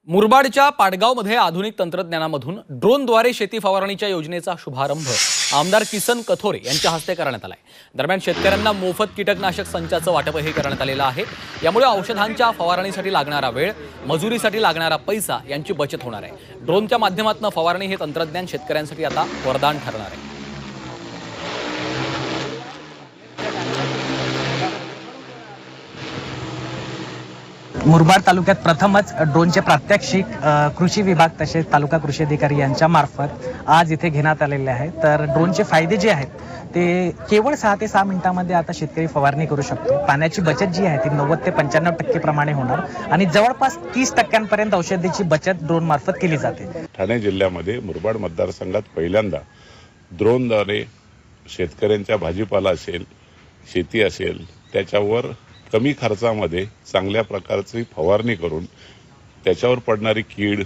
मुरबाडच्या पाटगावमध्ये आधुनिक तंत्रज्ञानामधून ड्रोनद्वारे शेती फवारणीच्या योजनेचा शुभारंभ आमदार किसन कथोरे यांच्या हस्ते करण्यात आलाय। दरम्यान शेतकऱ्यांना मोफत कीटकनाशक संचाचं वाटपही करण्यात आलेलं आहे। यामुळे औषधांच्या फवारणीसाठी लागणारा वेळ, मजुरीसाठी लागणारा पैसा यांची बचत होणार आहे। ड्रोनच्या माध्यमातून फवारणी हे तंत्रज्ञान शेतकऱ्यांसाठी आता वरदान ठरणार आहे। मुरबाड तालुक्यात प्रथमच ड्रोनचे प्रात्यक्षिक कृषी विभाग तसेच तालुका कृषी अधिकारी यांच्या मार्फत आज इथे घेण्यात आलेले आहे। तर ड्रोनचे फायदे जे आहेत ते केवळ 6 ते 6 मिनिटांमध्ये आता शेतकरी फवारणी करू शकतो। पाण्याची बचत जी आहे ती 90 ते 95% प्रमाणे होणार आणि जवळपास 30% औषधीची बचत ड्रोन मार्फत केली जाते। ठाणे जिल्ह्यामध्ये मुरबाड मतदारसंघात पहिल्यांदा ड्रोनद्वारे शेतकऱ्यांच्या भाजीपाला असेल, शेती असेल त्याच्यावर कमी खर्चामध्ये चांगल्या प्रकारची फवारणी करून त्याच्यावर पडणारी कीड,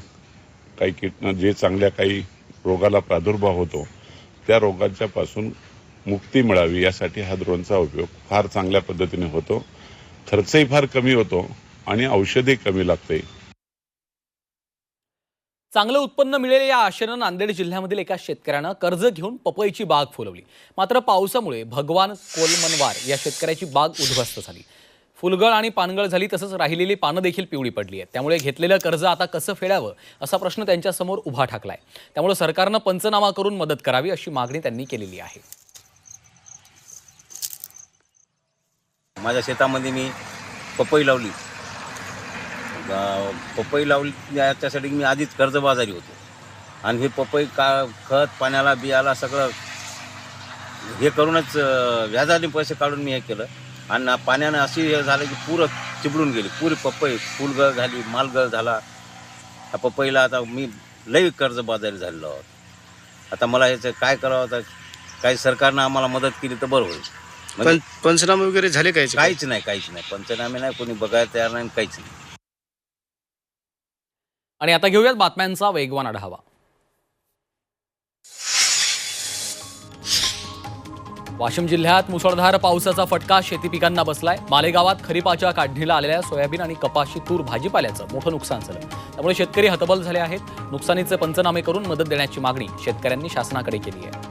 काही जे चांगल्या काही रोगाला प्रादुर्भाव होतो त्या रोगांच्या पासून मुक्ती मिळावी यासाठी हा ड्रोनचा उपयोग फार चांगल्या पद्धतीने होतो। खर्चही फार कमी होतो आणि औषधही कमी लागते। चांगलं उत्पन्न मिळेल या आशेनं नांदेड जिल्ह्यामधील एका शेतकऱ्यानं कर्ज घेऊन पपईची बाग फुलवली। मात्र पावसामुळे भगवान कोलमनवार या शेतकऱ्याची बाग उद्ध्वस्त झाली। फुलगळ आणि पानगळ झाली, तसंच राहिलेली पानं देखील पिवळी पडली आहेत। त्यामुळे घेतलेलं कर्ज आता कसं फेडावं असा प्रश्न त्यांच्यासमोर उभा ठाकलाय। त्यामुळे सरकारनं पंचनामा करून मदत करावी अशी मागणी त्यांनी केलेली आहे। माझ्या शेतामध्ये मी पपई लावली याच्यासाठी मी आधीच कर्जबाजारी होतो आणि हे पपई खत पाण्याला बियाला सगळं हे करूनच व्याजाने पैसे काढून मी हे केलं आणि पाण्यानं अशी हे झालं की पुरं चिबडून गेली पुरी पपई, फुलगळ झाली, मालगळ झाला। हा पपईला आता मी लई कर्जबाजारी झालेलो आहोत। आता मला याचं काय करावं, आता काही सरकारनं आम्हाला मदत केली तर बरं होईल। पण पंचनामे वगैरे झाले काहीच नाही, पंचनामे नाही, कोणी बघायला तयार नाही, काहीच नाही। आणि आता घेऊयात बातम्यांचा वेगवान आढावा। वाशिम जिल्ह्यात मुसळधार पावसाचा फटका शेती पिकांना बसलाय। मालेगावात खरीपाच्या काढणीला आलेल्या सोयाबीन आणि कपाशी, तूर, भाजीपाल्याचं मोठं नुकसान झालं। त्यामुळे शेतकरी हतबल झाले आहेत। नुकसानीचे पंचनामे करून मदत देण्याची मागणी शेतकऱ्यांनी शासनाकडे केली आहे।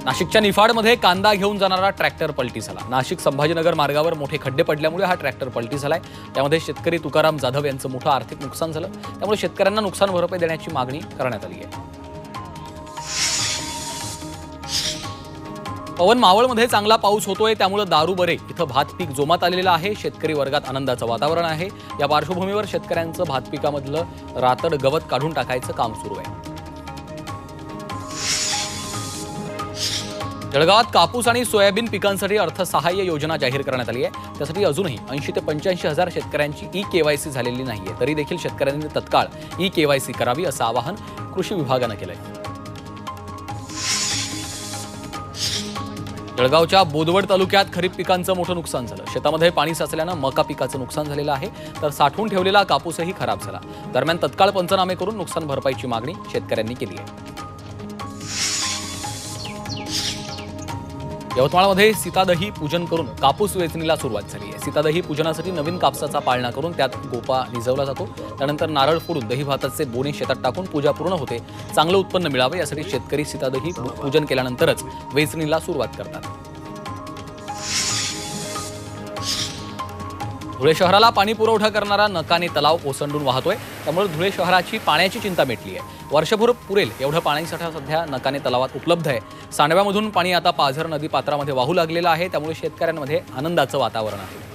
नाशिकच्या निफाडमध्ये कांदा घेऊन जाणारा ट्रॅक्टर पलटी झाला। नाशिक संभाजीनगर मार्गावर मोठे खड्डे पडल्यामुळे हा ट्रॅक्टर पलटी झालाय। त्यामध्ये शेतकरी तुकाराम जाधव यांचं मोठं आर्थिक नुकसान झालं। त्यामुळे शेतकऱ्यांना नुकसान भरपाई देण्याची मागणी करण्यात आली आहे। पवन मावळमध्ये चांगला पाऊस होतोय, त्यामुळे दारूबरे इथं भात पीक जोमात आलेलं आहे। शेतकरी वर्गात आनंदाचं वातावरण आहे। या पार्श्वभूमीवर शेतकऱ्यांचं भात पिकामधलं रातड गवत काढून टाकायचं काम सुरू आहे। जळगावात कापूस आणि सोयाबीन पिकांसाठी अर्थसहाय्य योजना जाहीर करण्यात आली आहे। त्यासाठी अजूनही 80 ते 85 हजार शेतकऱ्यांची ई-केवायसी झालेली नाहीये। तरी देखील शेतकऱ्यांनी तत्काळ ई-केवायसी करावी असं आवाहन कृषी विभागानं केलंय। जळगावच्या बोदवड तालुक्यात खरीप पिकांचं मोठं नुकसान झालं। शेतामध्ये पाणी साचल्यानं मका पिकाचं नुकसान झालेलं आहे, तर साठवून ठेवलेला कापूसही खराब झाला। दरम्यान तत्काळ पंचनामे करून नुकसान भरपाईची मागणी शेतकऱ्यांनी केली आहे। यवतमाळमध्ये सीतादही पूजन करून कापूस वेचणीला सुरुवात झाली आहे। सीतादही पूजनासाठी नवीन कापसाचा पाळणा करून त्यात गोपा निजवला जातो। त्यानंतर नारळ फोडून दही भाताचे बोने शेतात टाकून पूजा पूर्ण होते। चांगलं उत्पन्न मिळावं यासाठी शेतकरी सीतादही पूजन केल्यानंतरच वेचणीला सुरुवात करतात। धुळे शहराला पाणी पुरवठा करणारा नकाने तलाव ओसंडून वाहतोय। त्यामुळे धुळे शहराची पाण्याची चिंता मिटली आहे। वर्षभर पुरेल एवढं पाणीसाठा सध्या नकाने तलावात उपलब्ध आहे। सांडव्यामधून पाणी आता पाझर नदी पात्रामध्ये वाहू लागलेलं आहे। त्यामुळे शेतकऱ्यांमध्ये आनंदाचं वातावरण आहे।